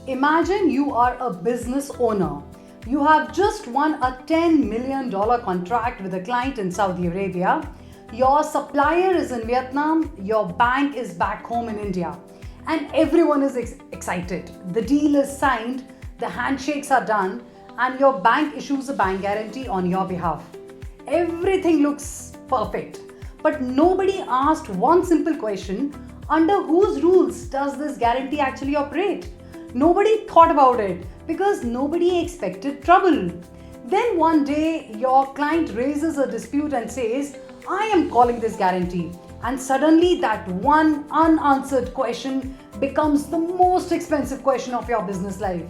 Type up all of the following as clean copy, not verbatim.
Imagine you are a business owner. You have just won a $10 million contract with a client in Saudi Arabia. Your supplier is in Vietnam, your bank is back home in India, and everyone is excited. The deal is signed, the handshakes are done, and your bank issues a bank guarantee on your behalf. Everything looks perfect, but nobody asked one simple question: under whose rules does this guarantee actually operate? Nobody thought about it because nobody expected trouble. Then one day, your client raises a dispute and says, I am calling this guarantee. And suddenly, that one unanswered question becomes the most expensive question of your business life.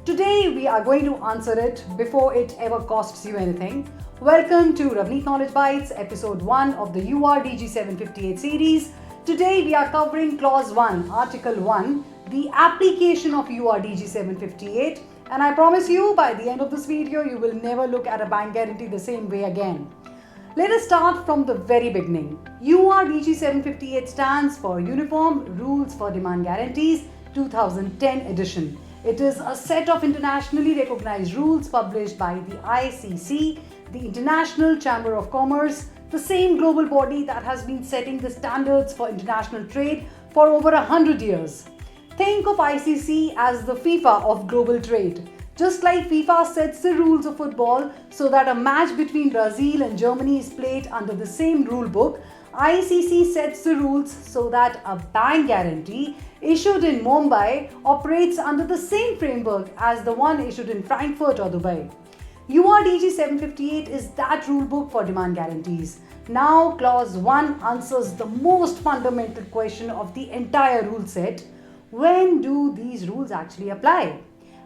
Today, we are going to answer it before it ever costs you anything. Welcome to Ravneet Knowledge Bites, episode 1 of the URDG 758 series. Today, we are covering Clause 1, Article 1, the application of URDG 758. And I promise you, by the end of this video, you will never look at a bank guarantee the same way again. Let us start from the very beginning. URDG 758 stands for Uniform Rules for Demand Guarantees 2010 edition. It is a set of internationally recognized rules published by the ICC, the International Chamber of Commerce, the same global body that has been setting the standards for international trade for over 100 years. Think of ICC as the FIFA of global trade. Just like FIFA sets the rules of football so that a match between Brazil and Germany is played under the same rule book, ICC sets the rules so that a bank guarantee issued in Mumbai operates under the same framework as the one issued in Frankfurt or Dubai. URDG 758 is that rule book for demand guarantees. Now, Clause 1 answers the most fundamental question of the entire rule set. When do these rules actually apply?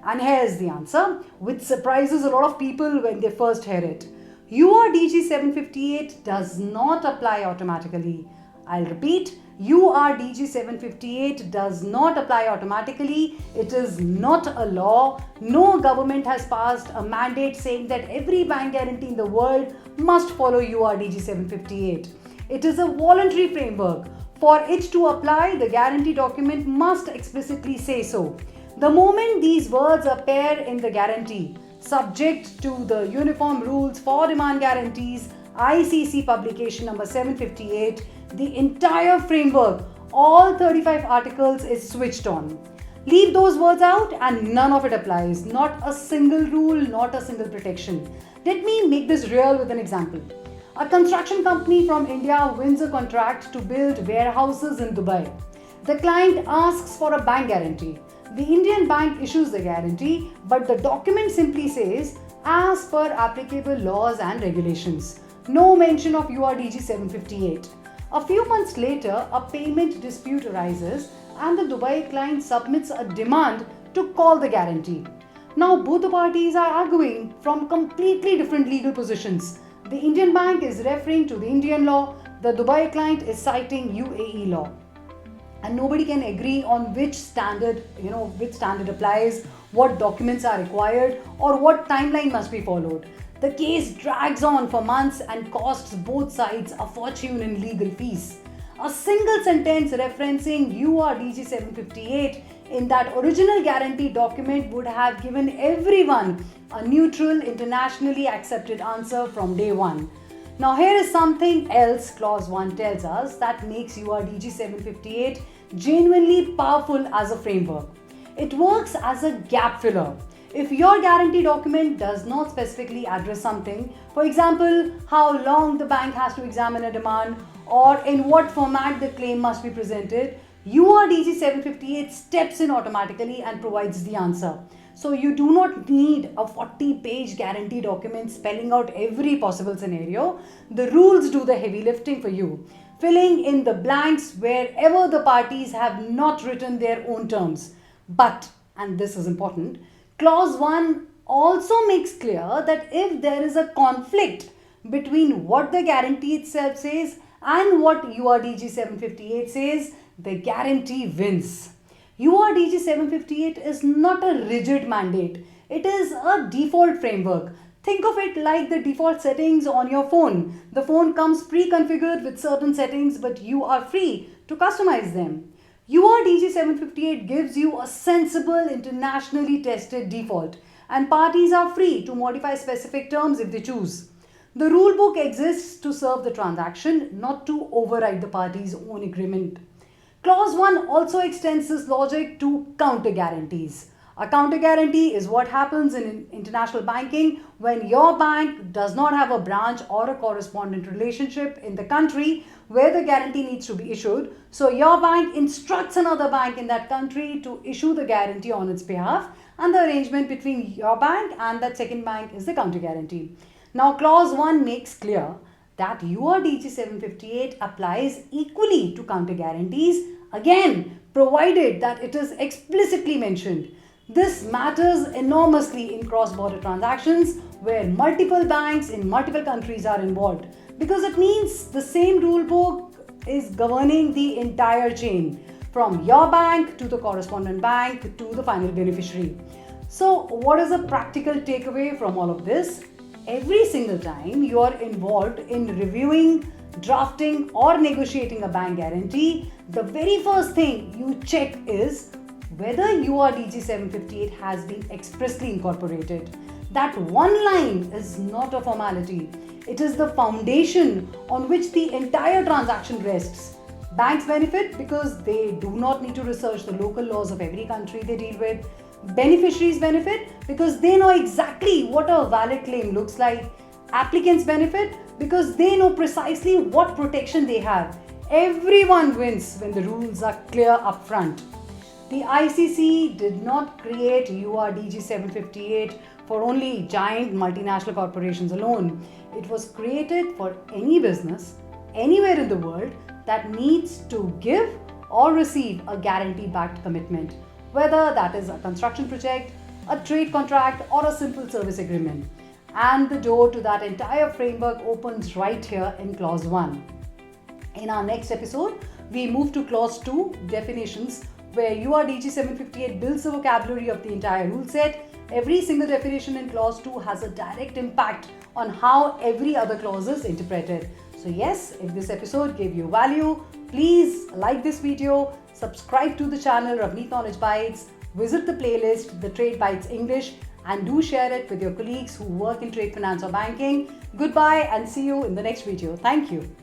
And here's the answer, which surprises a lot of people when they first hear it. URDG 758 does not apply automatically. I'll repeat, URDG 758 does not apply automatically. It is not a law. No government has passed a mandate saying that every bank guarantee in the world must follow URDG 758. It is a voluntary framework. For it to apply, the guarantee document must explicitly say so. The moment these words appear in the guarantee, subject to the Uniform Rules for Demand Guarantees, ICC publication number 758, the entire framework, all 35 articles is switched on. Leave those words out and none of it applies. Not a single rule, not a single protection. Let me make this real with an example. A construction company from India wins a contract to build warehouses in Dubai. The client asks for a bank guarantee. The Indian bank issues the guarantee, but the document simply says, as per applicable laws and regulations. No mention of URDG 758. A few months later, a payment dispute arises and the Dubai client submits a demand to call the guarantee. Now both the parties are arguing from completely different legal positions. The Indian bank is referring to the Indian law, the Dubai client is citing UAE law. And nobody can agree on which standard applies, what documents are required, or what timeline must be followed. The case drags on for months and costs both sides a fortune in legal fees. A single sentence referencing URDG 758 in that original guarantee document would have given everyone a neutral, internationally accepted answer from day one. Now here is something else Clause 1 tells us that makes URDG 758 genuinely powerful as a framework. It works as a gap filler. If your guarantee document does not specifically address something, for example, how long the bank has to examine a demand or in what format the claim must be presented, URDG 758 steps in automatically and provides the answer. So you do not need a 40-page guarantee document spelling out every possible scenario. The rules do the heavy lifting for you, filling in the blanks wherever the parties have not written their own terms. But, and this is important, Clause 1 also makes clear that if there is a conflict between what the guarantee itself says and what URDG 758 says, the guarantee wins. URDG 758 is not a rigid mandate. It is a default framework. Think of it like the default settings on your phone. The phone comes pre-configured with certain settings, but you are free to customize them. URDG 758 gives you a sensible, internationally tested default, and parties are free to modify specific terms if they choose. The rulebook exists to serve the transaction, not to override the party's own agreement. Clause 1 also extends this logic to counter guarantees. A counter guarantee is what happens in international banking when your bank does not have a branch or a correspondent relationship in the country where the guarantee needs to be issued. So your bank instructs another bank in that country to issue the guarantee on its behalf, and the arrangement between your bank and that second bank is the counter guarantee. Now clause 1 makes clear that URDG 758 applies equally to counter guarantees, again provided that it is explicitly mentioned. This matters enormously in cross-border transactions where multiple banks in multiple countries are involved, because it means the same rule book is governing the entire chain from your bank to the correspondent bank to the final beneficiary. So what is the practical takeaway from all of this? Every single time you are involved in reviewing, drafting or negotiating a bank guarantee, the very first thing you check is whether URDG 758 has been expressly incorporated. That one line is not a formality. It is the foundation on which the entire transaction rests. Banks benefit because they do not need to research the local laws of every country they deal with. Beneficiaries benefit because they know exactly what a valid claim looks like. Applicants benefit because they know precisely what protection they have. Everyone wins when the rules are clear upfront. The ICC did not create URDG 758 for only giant multinational corporations alone. It was created for any business, anywhere in the world, that needs to give or receive a guarantee-backed commitment, whether that is a construction project, a trade contract, or a simple service agreement. And the door to that entire framework opens right here in Clause 1. In our next episode, we move to Clause 2, definitions, where URDG 758 builds the vocabulary of the entire rule set. Every single definition in Clause 2 has a direct impact on how every other clause is interpreted. So yes, if this episode gave you value, please like this video, subscribe to the channel Ravneet Knowledge Bites, visit the playlist The Trade Bites English, and do share it with your colleagues who work in trade finance or banking. Goodbye and see you in the next video. Thank you.